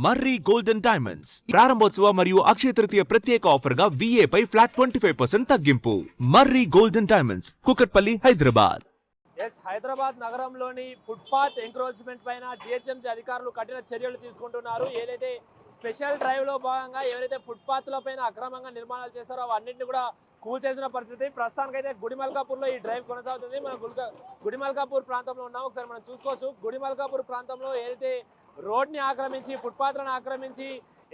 మర్రి golden diamonds ప్రారంభోత్సవ మరియు అక్షయ తృతీయ ప్రత్యేక ఆఫర్ గా VA పై ఫ్లాట్ 25% తగ్గింపు. మర్రి గోల్డెన్ డైమండ్స్, కుకట్పల్లి, హైదరాబాద్. హైదరాబాద్ నగరంలోని ఫుట్పాత్ ఎంక్రోచ్మెంట్ పైన GHMC అధికారులు కఠిన చర్యలు తీసుకుంటున్నారు. ఏదైతే స్పెషల్ డ్రైవ్ లో భాగంగా ఎవరైతే ఫుట్పాత్ల పైన అక్రమంగా నిర్మాణాలు చేస్తారో అవన్నింటినీ కూడా కూల్చేసిన పరిస్థితి. ప్రస్తుతానికైతే గుడిమల్కాపూర్ లో ఈ డ్రైవ్ కొనసాగుతుంది. మనం గుడిమల్కాపూర్ ప్రాంతంలో ఉన్నాం. ఒకసారి మనం చూసుకోవచ్చు. గుడిమల్కాపూర్ ప్రాంతంలో ఏదైతే రోడ్ని ఆక్రమించి ఫుట్పాత్లను ఆక్రమించి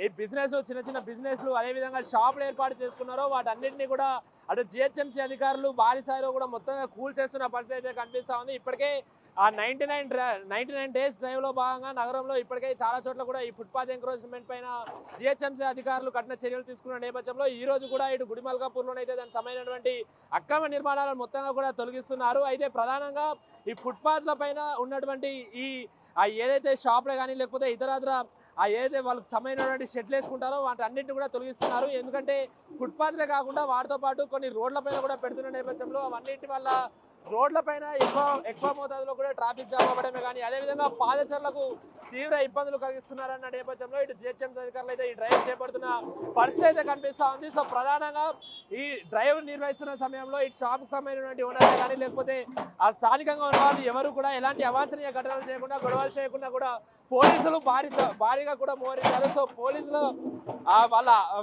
ఈ బిజినెస్లు చిన్న చిన్న బిజినెస్లు అదేవిధంగా షాపులు ఏర్పాటు చేసుకున్నారో వాటన్నింటినీ కూడా అటు GHMC అధికారులు భారీ స్థాయిలో కూడా మొత్తంగా కూల్ చేస్తున్న పరిస్థితి అయితే కనిపిస్తూ ఉంది. ఇప్పటికే ఆ 99 డేస్ డ్రైవ్లో భాగంగా నగరంలో ఇప్పటికే చాలా చోట్ల కూడా ఈ ఫుట్పాత్ ఎంక్రోచ్మెంట్ పైన GHMC అధికారులు కఠిన చర్యలు తీసుకున్న నేపథ్యంలో ఈ రోజు కూడా ఇటు గుడిమల్కాపూర్లోనైతే దానికి సంబంధించినటువంటి అక్రమ నిర్మాణాలను మొత్తంగా కూడా తొలగిస్తున్నారు. అయితే ప్రధానంగా ఈ ఫుట్పాత్ల పైన ఉన్నటువంటి ఏదైతే షాప్లే కానీ లేకపోతే ఇతరత్ర ఏదైతే వాళ్ళకి సంబంధించినటువంటి షెడ్లు వేసుకుంటారో వాటి అన్నింటిని కూడా తొలగిస్తున్నారు. ఎందుకంటే ఫుట్పాత్లే కాకుండా వాటితో పాటు కొన్ని రోడ్లపైన కూడా పెడుతున్న నేపథ్యంలో అవన్నిటి వల్ల రోడ్లపైన ఎక్కువ మోతాదులో కూడా ట్రాఫిక్ జామ్ అవ్వడమే కానీ అదేవిధంగా పాదచారులకు తీవ్ర ఇబ్బందులు కలిగిస్తున్నారన్న నేపథ్యంలో ఇటు GHMC అధికారులు అయితే ఈ డ్రైవ్ చేపడుతున్న పరిస్థితి అయితే కనిపిస్తూ ఉంది. సో ప్రధానంగా ఈ డ్రైవ్ నిర్వహిస్తున్న సమయంలో ఇటు షాప్కి సంబంధించినటువంటి ఓనర్లు కానీ లేకపోతే ఆ స్థానికంగా ఉన్న వాళ్ళు ఎవరు కూడా ఎలాంటి అవాంఛనీయ ఘటనలు చేయకుండా గొడవలు చేయకుండా కూడా పోలీసులు భారీగా కూడా మోహరించారు. సో పోలీసులు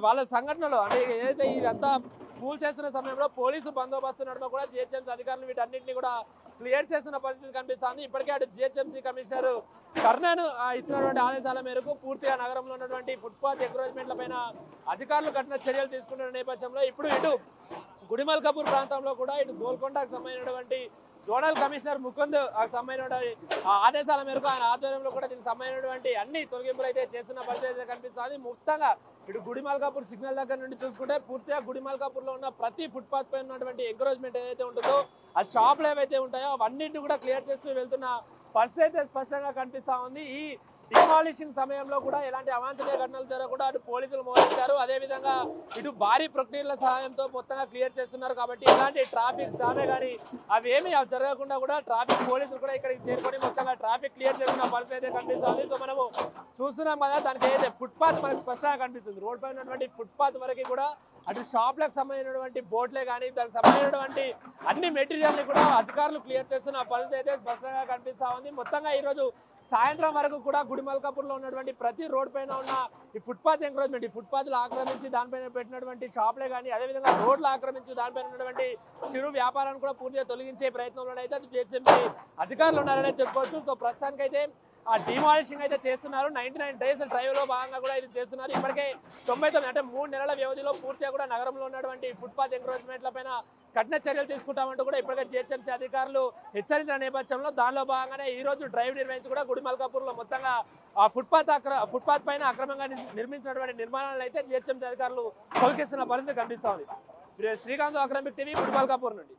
వాళ్ళ సంఘటనలో అంటే ఏదైతే ఇదంతా కూల్ చేస్తున్న సమయంలో పోలీసు బందోబస్తు నడుమ కూడా GHMC అధికారులు వీటన్నింటినీ కూడా క్లియర్ చేస్తున్న పరిస్థితి కనిపిస్తుంది. ఇప్పటికే అటు GHMC కమిషనర్ కర్ణన్ ఇచ్చినటువంటి ఆదేశాల మేరకు పూర్తిగా నగరంలో ఉన్నటువంటి ఫుట్పాత్ ఎంక్రోచ్మెంట్ల పైన అధికారులు కఠిన చర్యలు తీసుకుంటున్న నేపథ్యంలో ఇప్పుడు ఇటు గుడిమల్కాపూర్ ప్రాంతంలో కూడా ఇటు గోల్కొండకు సంబంధించినటువంటి జోనల్ కమిషనర్ ముకుంద్ సంబంధించిన ఆదేశాల మేరకు ఆయన ఆధ్వర్యంలో కూడా దీనికి సంబంధించినటువంటి అన్ని తొలగింపులు అయితే చేస్తున్న పరిస్థితి అయితే కనిపిస్తుంది. ముఖ్యంగా ఇటు గుడిమల్కాపూర్ సిగ్నల్ దగ్గర నుండి చూసుకుంటే పూర్తిగా గుడిమల్కాపూర్లో ఉన్న ప్రతి ఫుట్పాత్ పైన ఉన్నటువంటి ఎంకరేజ్మెంట్ ఏదైతే ఉంటుందో ఆ షాపులు ఏవైతే ఉంటాయో అవన్నింటినీ కూడా క్లియర్ చేస్తూ వెళ్తున్న పరిస్థితి అయితే స్పష్టంగా కనిపిస్తూ ఉంది. ఈ డిమాలిషింగ్ సమయంలో కూడా ఎలాంటి అవాంఛనీయ ఘటనలు జరగకుండా అటు పోలీసులు మోహరించారు. అదేవిధంగా ఇటు భారీ ప్రక్రియల సహాయంతో మొత్తంగా క్లియర్ చేస్తున్నారు. కాబట్టి ఎలాంటి ట్రాఫిక్ జామే కానీ అవేమీ జరగకుండా కూడా ట్రాఫిక్ పోలీసులు కూడా ఇక్కడికి చేరుకొని మొత్తంగా ట్రాఫిక్ క్లియర్ చేస్తున్న పరిస్థితి అయితే కనిపిస్తుంది. సో మనము చూస్తున్నాం కదా, దానికి ఏదైతే ఫుట్పాత్ మనకు స్పష్టంగా కనిపిస్తుంది. రోడ్ పైన ఉన్నటువంటి ఫుట్పాత్ వరకు కూడా అటు షాప్లకు సంబంధించినటువంటి బోట్లే కానీ దానికి సంబంధించినటువంటి అన్ని మెటీరియల్ని కూడా అధికారులు క్లియర్ చేస్తున్న పరిస్థితి అయితే స్పష్టంగా కనిపిస్తూ ఉంది. మొత్తంగా ఈరోజు సాయంత్రం వరకు కూడా గుడిమల్కాపూర్లో ఉన్నటువంటి ప్రతి రోడ్ పైన ఉన్న ఈ ఫుట్పాత్ ఎంక్రోచ్మెంట్ ఈ ఫుట్పాత్లు ఆక్రమించి దానిపైన పెట్టినటువంటి షాప్లే కానీ అదేవిధంగా రోడ్లు ఆక్రమించి దానిపైన ఉన్నటువంటి చిరు వ్యాపారాన్ని కూడా పూర్తిగా తొలగించే ప్రయత్నంలోనైతే GHMC అధికారులు ఉన్నారనే చెప్పుకోవచ్చు. సో ప్రస్తుతానికైతే ఆ డిమాలిషింగ్ అయితే చేస్తున్నారు. 99 డేస్ డ్రైవ్లో భాగంగా కూడా ఇది చేస్తున్నారు. ఇప్పటికే 99 అంటే 3 నెలల వ్యవధిలో పూర్తిగా కూడా నగరంలో ఉన్నటువంటి ఫుట్పాత్ ఎంక్రోచ్మెంట్ల పైన కఠిన చర్యలు తీసుకుంటామంటూ కూడా ఇప్పటికే GHMC అధికారులు హెచ్చరించిన నేపథ్యంలో దానిలో భాగంగానే ఈ రోజు డ్రైవ్ నిర్వహించి కూడా గుడిమల్కాపూర్లో మొత్తంగా ఆ ఫుట్పాత్ పైన అక్రమంగా నిర్మించినటువంటి నిర్మాణాలను అయితే GHMC అధికారులు తొలగిస్తున్న పరిస్థితి కనిపిస్తోంది. శ్రీకాంత్, అక్రమిక్ టీవీ, గుడిమల్కాపూర్ నుండి.